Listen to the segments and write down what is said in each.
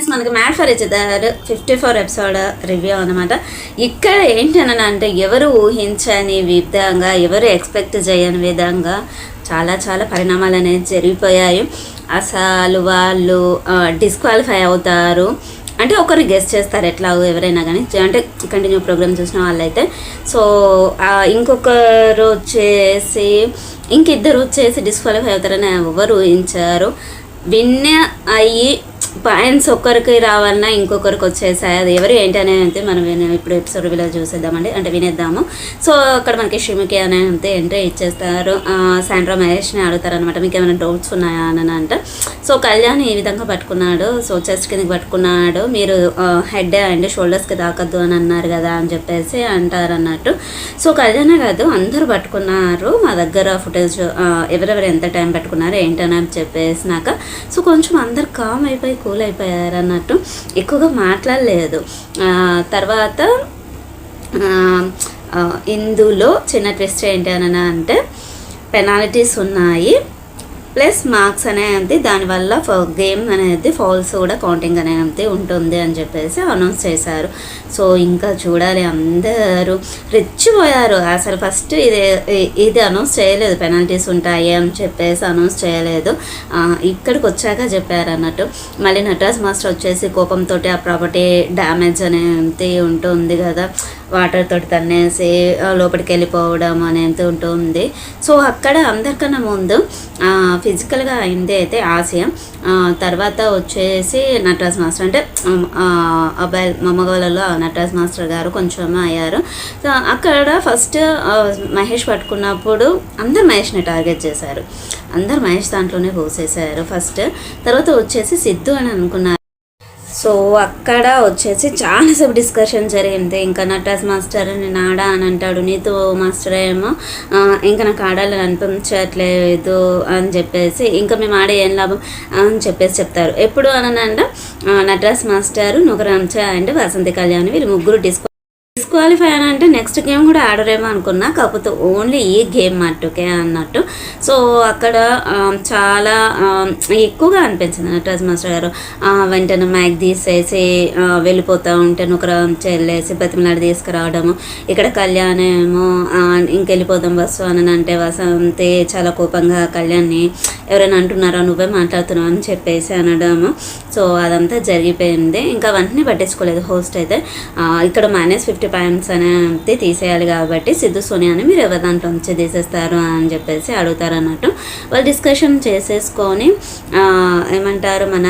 మనకి mad for each other 54 episode review అనమాట. ఇక్కడ ఏంటనంటే ఎవరు ఊహించని విధంగా, ఎవరు ఎక్స్పెక్ట్ చేయని విధంగా చాలా చాలా పరిణామాలు అనేది జరిగిపోయాయి. అసలు వాళ్ళు డిస్క్వాలిఫై అవుతారు అంటే ఒకరు గెస్ట్ చేస్తారు ఎట్లాగో ఎవరైనా కానీ, అంటే కంటిన్యూ ప్రోగ్రామ్ చూసిన వాళ్ళైతే. సో ఇంకొకరు వచ్చేసి ఇంకిద్దరు వచ్చేసి డిస్క్వాలిఫై అవుతారని ఎవరు ఊహించారు. విన్ అయ్యి పాయింట్స్ ఒక్కరికి రావాలన్నా ఇంకొకరికి వచ్చేసాయి. అది ఎవరు ఏంటి అనేది మనం ఇప్పుడు ఎపిసోడ్ రివ్యూలో చూసేద్దామండి, అంటే వినేద్దాము. సో అక్కడ మనకి శ్రీముఖి అనే అంతే ఎంట్రీ ఇచ్చేస్తారు. శాండ్రా మహేష్ని అడుగుతారు అనమాట, మీకు ఏమైనా డౌట్స్ ఉన్నాయా అని అంటే. సో కళ్యాణ్ ఈ విధంగా పట్టుకున్నాడు, సో చెస్ట్ కిందకి పట్టుకున్నాడు, మీరు హెడ్ అండ్ షోల్డర్స్కి తాకద్దు అని అన్నారు కదా అని చెప్పేసి అంటారు అన్నట్టు. సో కళ్యాణే కాదు అందరూ పట్టుకున్నారు, మా దగ్గర ఫుటేజ్ ఎవరెవరు ఎంత టైం పట్టుకున్నారు ఏంటని చెప్పేసినాక సో కొంచెం అందరు కామ్ అయిపోయి కూల్ అయిపోయారు అన్నట్టు, ఎక్కువగా మాట్లాడలేదు. తర్వాత ఇందులో చిన్న ట్విస్ట్ ఏంటి అని అంటే పెనాల్టీస్ ఉన్నాయి ప్లస్ మార్క్స్ అనేది, దానివల్ల గేమ్ అనేది ఫౌల్స్ కూడా కౌంటింగ్ అనేది ఉంటుంది అని చెప్పేసి అనౌన్స్ చేశారు. సో ఇంకా చూడాలి, అందరూ రెచ్చిపోయారు. అసలు ఫస్ట్ ఇది అనౌన్స్ చేయలేదు, పెనాల్టీస్ ఉంటాయి అని చెప్పేసి అనౌన్స్ చేయలేదు, ఇక్కడికి వచ్చాక చెప్పారు అన్నట్టు. మళ్ళీ నటరాజ్ మాస్టర్ వచ్చేసి కోపంతో ఆ ప్రాపర్టీ డ్యామేజ్ అనేది ఉంటుంది కదా, వాటర్ తోటి తన్నేసి లోపలికి వెళ్ళిపోవడం అనేది ఉంటుంది. సో అక్కడ అందరికన్నా ముందు ఫిజికల్గా అయింది అయితే ఆశయం, తర్వాత వచ్చేసి నటరాజ్ మాస్టర్, అంటే అబ్బాయి మమ్మగోళ్ళలో నటరాజ్ మాస్టర్ గారు కొంచెం అయ్యారు. సో అక్కడ ఫస్ట్ మహేష్ పట్టుకున్నప్పుడు అందరు మహేష్ని టార్గెట్ చేశారు, అందరు మహేష్ దాంట్లోనే పోసేశారు ఫస్ట్. తర్వాత వచ్చేసి సిద్ధు అని అనుకున్నారు. సో అక్కడ వచ్చేసి చాలాసేపు డిస్కషన్ జరిగింది. ఇంకా నటరాజ్ మాస్టర్ నేను ఆడా అని అంటాడు, నీతో మాస్టర్ ఏమో ఇంకా నాకు ఆడాలని అనిపించట్లేదు అని చెప్పేసి, ఇంకా మేము ఆడే ఏం లాభం అని చెప్పేసి చెప్తారు. ఎప్పుడు అని అంటే నటరాజ్ మాస్టర్ నుగరాంచ అండ్ వసంతి కళ్యాణ్ వీళ్ళు ముగ్గురు డిస్క్వాలిఫై అని అంటే నెక్స్ట్ గేమ్ కూడా ఆడరేమో అనుకున్నా, కాకపోతే ఓన్లీ ఈ గేమ్ మట్టుకే అన్నట్టు. సో అక్కడ చాలా ఎక్కువగా అనిపించింది నటరాజ్ మాస్టర్ గారు. వెంటనే మైక్ తీసేసి వెళ్ళిపోతూ ఉంటే నొకరు చెల్లేసి బతిమలాడి తీసుకురావడము. ఇక్కడ కళ్యాణ్ ఏమో ఇంకెళ్ళిపోదాం బస్సు అని అంటే వసంతి చాలా కోపంగా కళ్యాణ్ని ఎవరైనా అంటున్నారా నువ్వే మాట్లాడుతున్నావు అని చెప్పేసి అనడము. సో అదంతా జరిగిపోయింది, ఇంకా అవన్నీ పట్టించుకోలేదు హోస్ట్ అయితే. ఇక్కడ -50 పాయింట్స్ అనేది తీసేయాలి కాబట్టి సిద్ధు సోనియాని మీరు ఎవరి దాంట్లో నుంచి తీసేస్తారు అని చెప్పేసి అడుగుతారు అన్నట్టు. వాళ్ళు డిస్కషన్ చేసేసుకొని ఏమంటారు మన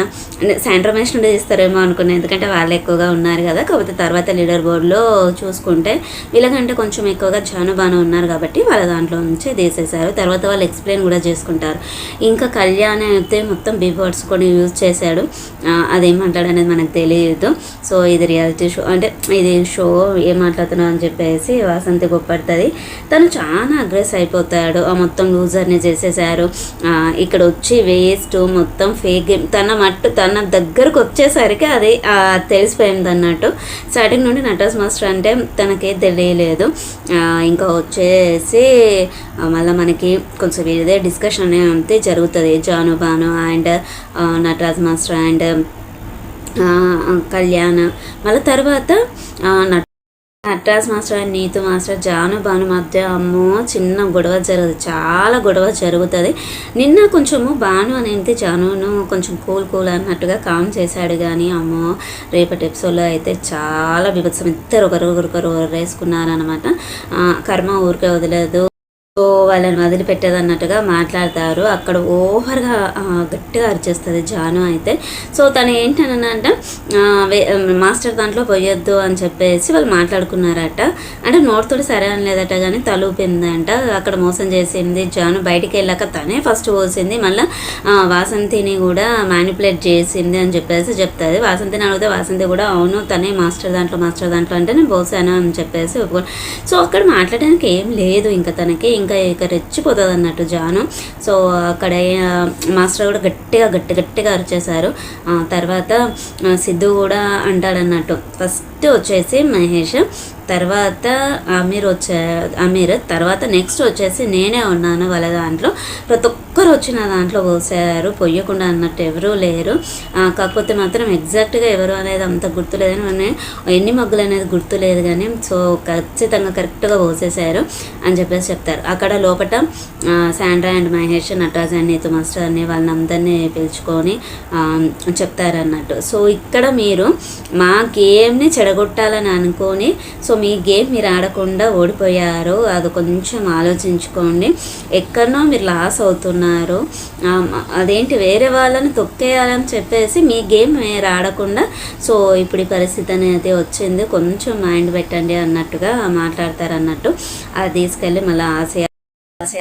శాండ్రా మహేష్ నుండి తీస్తారేమో అనుకున్నాను, ఎందుకంటే వాళ్ళు ఎక్కువగా ఉన్నారు కదా. కాకపోతే తర్వాత లీడర్ బోర్డులో చూసుకుంటే వీళ్ళకంటే కొంచెం ఎక్కువగా జానుబాను ఉన్నారు కాబట్టి వాళ్ళ దాంట్లో నుంచి తీసేశారు. తర్వాత వాళ్ళు ఎక్స్ప్లెయిన్ కూడా చేసుకుంటారు. ఇంకా కళ్యాణ్ అయితే మొత్తం బిగ్ వర్డ్స్ కూడా యూజ్ చేశాడు, అదేమంటాడు అనేది మనకు తెలియదు. సో ఇది రియాలిటీ షో, అంటే ఇది షో ఏం మాట్లాడుతున్నావు అని చెప్పేసి వసంతి గొప్పడుతుంది. తను చాలా అగ్రెస్ అయిపోతాడు, మొత్తం లూజర్ని చేసేసారు. ఇక్కడ వచ్చి వేస్ట్ మొత్తం ఫేక్ గేమ్, తన దగ్గరకు వచ్చేసరికి అది తెలిసిపోయింది అన్నట్టు. స్టార్టింగ్ నుండి నటరాజ్ మాస్టర్ అంటే తనకే తెలియలేదు. ఇంకా వచ్చేసి మళ్ళీ మనకి కొంచెం ఇదే డిస్కషన్ అనేది జరుగుతుంది, Janu Banu and Nataraj master and Kalyan. మళ్ళీ తర్వాత Nataraj master and Neetu master Janu Banu మధ్య అమ్మో చిన్న గొడవ జరుగుతుంది, చాలా గొడవ జరుగుతుంది. నిన్న కొంచెము బాను అనేది జానును కొంచెం కూల్ అన్నట్టుగా కామ్ చేశాడు, కానీ అమ్మో రేపటి ఎపిసోడ్లో అయితే చాలా బీభత్సం, ఇద్దరు ఒకరు వేసుకున్నారనమాట. కర్మ ఊరికే వదిలేదు, సో వాళ్ళని వదిలిపెట్టేది అన్నట్టుగా మాట్లాడతారు. అక్కడ ఓవర్గా గట్టిగా అరిచేస్తుంది జాను అయితే. సో తను ఏంటనంటే మాస్టర్ దాంట్లో పోయొద్దు అని చెప్పేసి వాళ్ళు మాట్లాడుకున్నారట, అంటే నోటితోటి సరే అని లేదట కానీ తలూపిందంట. అక్కడ మోసం చేసింది జాను, బయటికి వెళ్ళాక తనే ఫస్ట్ పోసింది, మళ్ళీ వాసంతిని కూడా మ్యానిపులేట్ చేసింది అని చెప్పేసి చెప్తుంది. వాసంతిని అడిగితే వాసంతి కూడా అవును తనే మాస్టర్ దాంట్లో అంటే నేను పోసాను అని చెప్పేసి ఒప్పుకో. సో అక్కడ మాట్లాడడానికి ఏం లేదు ఇంకా తనకి, ఇంకా రెచ్చిపోతుంది అన్నట్టు జాను. సో అక్కడ మాస్టర్ కూడా గట్టిగా అరిచేశారు. తర్వాత సిద్ధు కూడా అంటాడన్నట్టు, ఫస్ట్ వచ్చేసి మహేష్, తర్వాత అమీర్ తర్వాత నెక్స్ట్ వచ్చేసి నేనే ఉన్నాను వాళ్ళ దాంట్లో. ప్రతి ఒక్కరు వచ్చిన దాంట్లో పోసారు, పొయ్యకుండా అన్నట్టు ఎవరూ లేరు. కాకపోతే మాత్రం ఎగ్జాక్ట్గా ఎవరు అనేది అంత గుర్తులేదని, ఎన్ని మగ్గులు అనేది గుర్తులేదు కానీ సో ఖచ్చితంగా కరెక్ట్గా పోసేసారు అని చెప్పేసి చెప్తారు. అక్కడ లోపల Sandra and Mahesh, Nataraj and Neetu master అని వాళ్ళని అందరినీ పిలుచుకొని చెప్తారన్నట్టు. సో ఇక్కడ మీరు మా గేమ్ని చెడగొట్టాలని అనుకొని సో మీ గేమ్ మీరు ఆడకుండా ఓడిపోయారు, అది కొంచెం ఆలోచించుకోండి. ఎక్కడనో మీరు లాస్ అవుతున్నారు, అదేంటి వేరే వాళ్ళని తొక్కేయాలని చెప్పేసి మీ గేమ్ మీరు ఆడకుండా సో ఇప్పుడు ఈ పరిస్థితి అనేది వచ్చింది, కొంచెం మైండ్ పెట్టండి అన్నట్టుగా మాట్లాడతారు అన్నట్టు. అది తీసుకెళ్ళి మళ్ళీ ఆశయ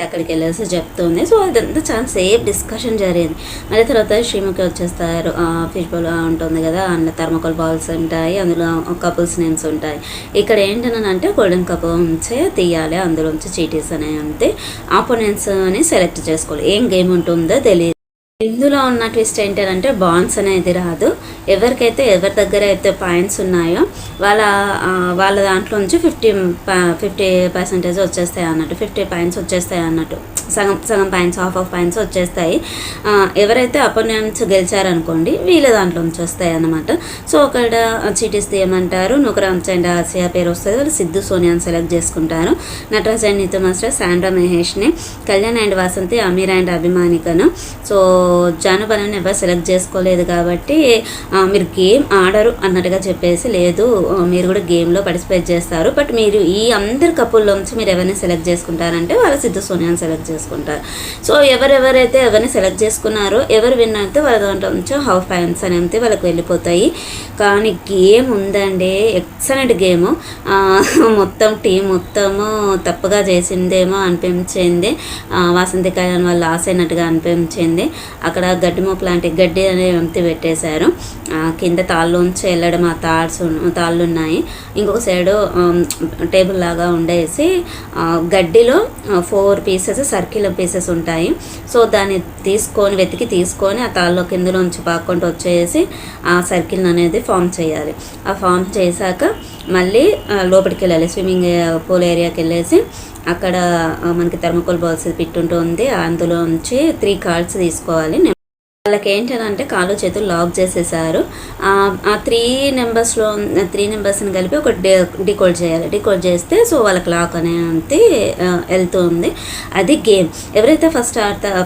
అక్కడికి వెళ్ళేసి చెప్తుంది. సో అదంతా చాలా సేఫ్ డిస్కషన్ జరిగింది. మళ్ళీ తర్వాత శ్రీముఖి వచ్చేస్తారు. ఫిష్ బౌల్ ఉంటుంది కదా, అందులో థర్మకోల్ బాల్స్ ఉంటాయి, అందులో కపుల్స్ నేమ్స్ ఉంటాయి. ఇక్కడ ఏంటనంటే గోల్డెన్ కప్ నుంచే తీయాలి, అందులోంచి చీటీస్ అనేవి అంతే. ఆపోనెంట్స్ అని సెలెక్ట్ చేసుకోవాలి. ఏం గేమ్ ఉంటుందో తెలియదు. ఇందులో ఉన్న ట్విస్ట్ ఏంటంటే బాండ్స్ అనేది రాదు. ఎవరికైతే ఎవరి దగ్గర అయితే పాయింట్స్ ఉన్నాయో వాళ్ళ దాంట్లో నుంచి 50% వచ్చేస్తాయి అన్నట్టు, 50 పాయింట్స్ వచ్చేస్తాయి అన్నట్టు, సగం పాయింట్స్, హాఫ్ పాయింట్స్ వచ్చేస్తాయి. ఎవరైతే అపోనెంట్స్ గెలిచారనుకోండి వీళ్ళ దాంట్లో నుంచి వస్తాయి అన్నమాట. సో అక్కడ చీటీస్ తీయమంటారు. నుకరామ్స్ అండ్ ఆసియా పేరు వస్తుంది, వాళ్ళు సిద్ధు సోనియాని సెలెక్ట్ చేసుకుంటారు. Nataraj and Neetu master Sandra మహేష్ని, కళ్యాణ్ అండ్ వాసంతి అమీర్ అండ్ అభిమానికను. సో జానుబాను ఎవరు సెలెక్ట్ చేసుకోలేదు కాబట్టి మీరు గేమ్ ఆడరు అన్నట్టుగా చెప్పేసి, లేదు మీరు కూడా గేమ్లో పార్టిసిపేట్ చేస్తారు, బట్ మీరు ఈ అందరి కపుల్లోంచి మీరు ఎవరిని సెలెక్ట్ చేసుకుంటారంటే వాళ్ళ సిద్ధు సోనియాని సెలెక్ట్ చేసుకుంటారు. సో ఎవరెవరైతే ఎవరిని సెలెక్ట్ చేసుకున్నారో ఎవరు విన్ అయితే వాళ్ళ దాంట్లో నుంచి హాఫ్ పాయింట్స్ అనేవి వాళ్ళకి వెళ్ళిపోతాయి. కానీ గేమ్ ఉందండి, ఎక్సలెంట్ గేము. మొత్తం టీం మొత్తము తప్పుగా చేసిందేమో అనిపించింది, వాసంతి కళ్యాణ్ వాళ్ళు లాస్ అయినట్టుగా అనిపించింది. అక్కడ గడ్డి మోపు లాంటి గడ్డి అనేది ఎంతి పెట్టేశారు. కింద తాళ్ళలోంచి వెళ్ళడం ఆ తాళ్ళు ఉన్నాయి. ఇంకొక సైడు టేబుల్ లాగా ఉండేసి గడ్డిలో 4 పీసెస్ సర్కిల్ పీసెస్ ఉంటాయి. సో దాన్ని వెతికి తీసుకొని ఆ తాళ్ళలో కిందలోంచి పాక్కుంటూ వచ్చేసి ఆ సర్కిల్ అనేది ఫామ్ చేయాలి. ఆ ఫామ్ చేశాక మళ్ళీ లోపలికి వెళ్ళాలి, స్విమ్మింగ్ పూల్ ఏరియాకి వెళ్ళేసి అక్కడ మనకి థర్మకోల్ బాల్స్ పిట్టుంటుంది, అందులోంచి 3 కార్డ్స్ తీసుకోవాలి. వాళ్ళకి ఏంటంటే కాళ్ళు చేతులు లాక్ చేసేసారు. ఆ 3 నెంబర్స్ని కలిపి ఒక డీకోడ్ చేయాలి. డీకోడ్ చేస్తే సో వాళ్ళకి లాక్ అనేది వెళ్తుంది. అది గేమ్. ఎవరైతే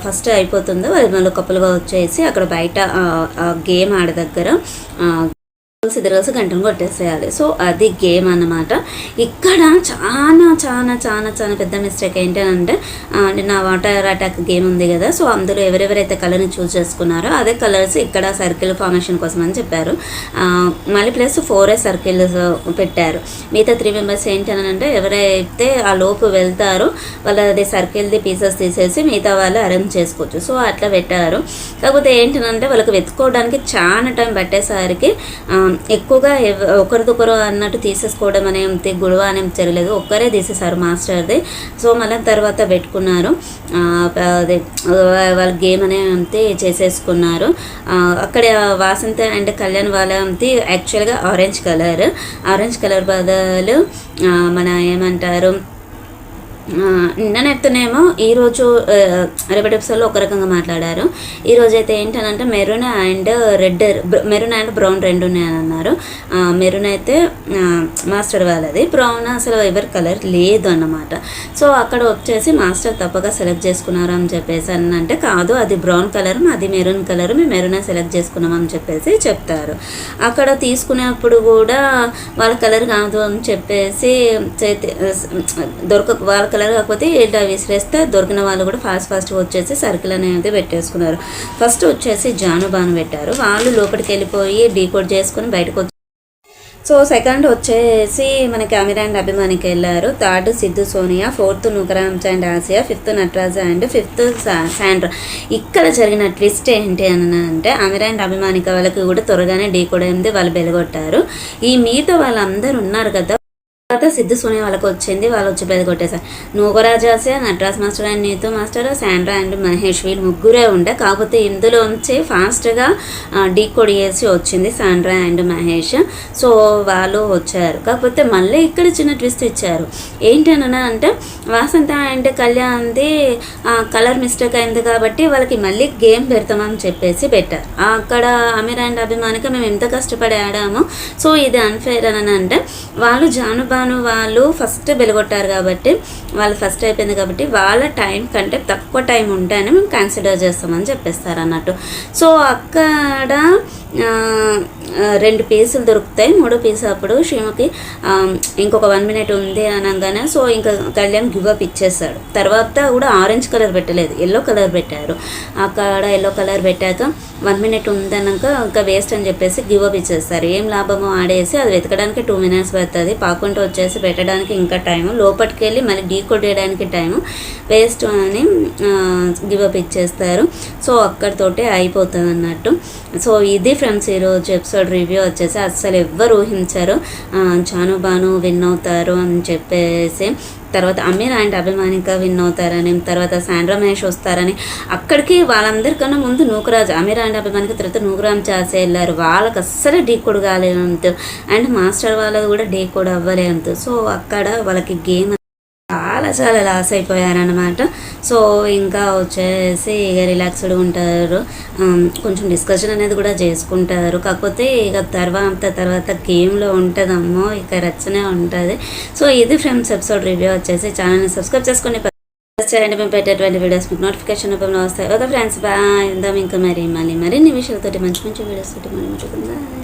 ఫస్ట్ అయిపోతుందో వాళ్ళు మళ్ళీ కప్పులుగా వచ్చేసి అక్కడ బయట గేమ్ ఆడే దగ్గర సిద్ధరసు గంటను కొట్టేసేయాలి. సో అది గేమ్ అన్నమాట. ఇక్కడ చాలా చాలా చాలా చాలా పెద్ద మిస్టేక్ ఏంటంటే నా వాటర్ అటాక్ గేమ్ ఉంది కదా, సో అందులో ఎవరెవరైతే కలర్ని చూస్ చేసుకున్నారో అదే కలర్స్ ఇక్కడ సర్కిల్ ఫార్మేషన్ కోసం అని చెప్పారు. మళ్ళీ ప్లస్ 4 సర్కిల్స్ పెట్టారు. మిగతా 3 మెంబర్స్ ఏంటంటే ఎవరైతే ఆ లోపు వెళ్తారో వాళ్ళది సర్కిల్ది పీసెస్ తీసేసి మిగతా వాళ్ళు అరేంజ్ చేసుకోవచ్చు. సో అట్లా పెట్టారు. కాకపోతే ఏంటంటే వాళ్ళకి వెతుక్కోవడానికి చాలా టైం పట్టేసరికి ఎక్కువగా ఒకరిదొకరు అన్నట్టు తీసేసుకోవడం అనేది గొడవ అనేది జరగలేదు, ఒక్కరే తీసేశారు మాస్టర్ది. సో మళ్ళీ తర్వాత పెట్టుకున్నారు, అదే వాళ్ళ గేమ్ అనేది చేసేసుకున్నారు. అక్కడ వాసంతి అండ్ కళ్యాణ్ వాళ్ళది యాక్చువల్గా ఆరెంజ్ కలర్ బదులు మన ఏమంటారు నిన్ననెత్తనేమో ఈరోజు రేపటి ఎపిసోడ్లో ఒక రకంగా మాట్లాడారు. ఈరోజు అయితే ఏంటనంటే మెరూన్ అండ్ బ్రౌన్ 2 ఉన్నాయని అన్నారు. మెరూన్ అయితే మాస్టర్ వాళ్ళది, బ్రౌన్ అసలు ఎవరి కలర్ లేదు అన్నమాట. సో అక్కడ వచ్చేసి మాస్టర్ తప్పగా సెలెక్ట్ చేసుకున్నారు అని చెప్పేసి అంటే కాదు, అది బ్రౌన్ కలర్, అది మెరూన్ కలర్, మేము మెరూనే సెలెక్ట్ చేసుకున్నాం అని చెప్పేసి చెప్తారు. అక్కడ తీసుకునేప్పుడు కూడా వాళ్ళ కలర్ కాదు అని చెప్పేసి వాళ్ళ కలర్ కాకపోతే ఇలా విసిరేస్తే దొరికిన వాళ్ళు కూడా ఫాస్ట్గా వచ్చేసి సర్కిల్ అనేది పెట్టేసుకున్నారు. ఫస్ట్ వచ్చేసి జానుబాను పెట్టారు. వాళ్ళు లోపలికి వెళ్ళిపోయి డీకోడ్ చేసుకుని బయటకు వచ్చి, సో సెకండ్ వచ్చేసి మనకి అమీర్ అండ్ అభిమానికి వెళ్ళారు. 3rd సిద్ధు సోనియా, 4th నుకరామ్స్ and Asia, 5th Nataraj and 5th Sandra. ఇక్కడ జరిగిన ట్విస్ట్ ఏంటి అని అంటే అమీర్ అండ్ అభిమానిక వాళ్ళకి కూడా త్వరగానే డీకోడ్ అయింది, వాళ్ళు బెలగొట్టారు. ఈ మిగతా వాళ్ళందరూ ఉన్నారు కదా, తర్వాత సిద్ధు సోనియా వాళ్ళకి వచ్చింది, వాళ్ళు వచ్చి పెద్ద కొట్టేశారు. నూకరాజాసే, Nataraj master and Neetu master, Sandra and Mahesh వీళ్ళు ముగ్గురే ఉండే. కాకపోతే ఇందులోంచి ఫాస్ట్గా డీకోడ్ చేసి వచ్చింది శాండ్రా అండ్ మహేష్. సో వాళ్ళు వచ్చారు. కాకపోతే మళ్ళీ ఇక్కడ చిన్న ట్విస్ట్ ఇచ్చారు. ఏంటన్నా అంటే వాసంత అండ్ కళ్యాణ్ది కలర్ మిస్టేక్ అయింది కాబట్టి వాళ్ళకి మళ్ళీ గేమ్ పెడతామని చెప్పేసి పెట్టారు. అక్కడ అమీర్ అండ్ అభిమానికి మేము ఎంత కష్టపడి ఆడామో, సో ఇది అన్ఫేర్ అని అంటే వాళ్ళు జానుబాను వాళ్ళు ఫస్ట్ వెలుగొట్టారు కాబట్టి వాళ్ళు ఫస్ట్ అయిపోయింది కాబట్టి వాళ్ళ టైం కంటే తక్కువ టైం ఉంటేనే మేము కన్సిడర్ చేస్తామని చెప్పేస్తారు అన్నట్టు. సో అక్కడ 2 పీసులు దొరుకుతాయి. 3 పీసు అప్పుడు షీమకి ఇంకొక 1 minute ఉంది అనగానే సో ఇంకా కళ్యాణ్ గివ్ అప్ ఇచ్చేస్తాడు. తర్వాత కూడా ఆరెంజ్ కలర్ పెట్టలేదు, ఎల్లో కలర్ పెట్టారు. అక్కడ ఎల్లో కలర్ పెట్టాక 1 minute ఉందన్నాక ఇంకా వేస్ట్ అని చెప్పేసి గివ్ అప్ ఇచ్చేస్తారు. ఏం లాభమో ఆడేసి అది వెతకడానికి 2 minutes పడుతుంది, పాకుంటూ వచ్చేసి పెట్టడానికి ఇంకా టైము, లోపలికి వెళ్ళి మళ్ళీ డీ కొట్టేయడానికి టైము వేస్ట్ అని గివ్ అప్ ఇచ్చేస్తారు. సో అక్కడితోటే అయిపోతుంది అన్నట్టు. సో ఇది ఫ్రెండ్స్ ఈరోజు ఎపిసోడ్ రివ్యూ వచ్చేసి. అస్సలు ఎవ్వరు ఊహించారు జాను బాను విన్ అవుతారు అని చెప్పేసి. తర్వాత అమీర్ అండ్ అభిమానిక విన్ అవుతారని, తర్వాత శాండ్రా మహేష్ వస్తారని. అక్కడికి వాళ్ళందరికన్నా ముందు నూకరాజ్, అమీర్ అండ్ అభిమానిక తర్వాత నూకరామ్ చాసే వెళ్ళారు. వాళ్ళకి అస్సలు డీ కోడ్ కాలేదంత, అండ్ మాస్టర్ వాళ్ళది కూడా డీ కోడ్ అవ్వలేంత. సో అక్కడ వాళ్ళకి గేమ్ చాలా లాస్ అయిపోయారనమాట. సో ఇంకా వచ్చేసి ఇక రిలాక్స్డ్గా ఉంటారు, కొంచెం డిస్కషన్ అనేది కూడా చేసుకుంటారు. కాకపోతే ఇక తర్వాత గేమ్లో ఉంటుందమ్మో ఇక రచ్చనే ఉంటుంది. సో ఇది ఫ్రెండ్స్ ఎపిసోడ్ రివ్యూ వచ్చేసి. ఛానల్ని సబ్స్క్రైబ్ చేసుకొని చేయండి, మేము పెట్టేటువంటి వీడియోస్ మీకు నోటిఫికేషన్ రూపంలో వస్తాయి. Okay friends, bye. ఉందాం ఇంకా మరిన్ని విషయాలతోటి మంచి వీడియోస్ తోటి మనం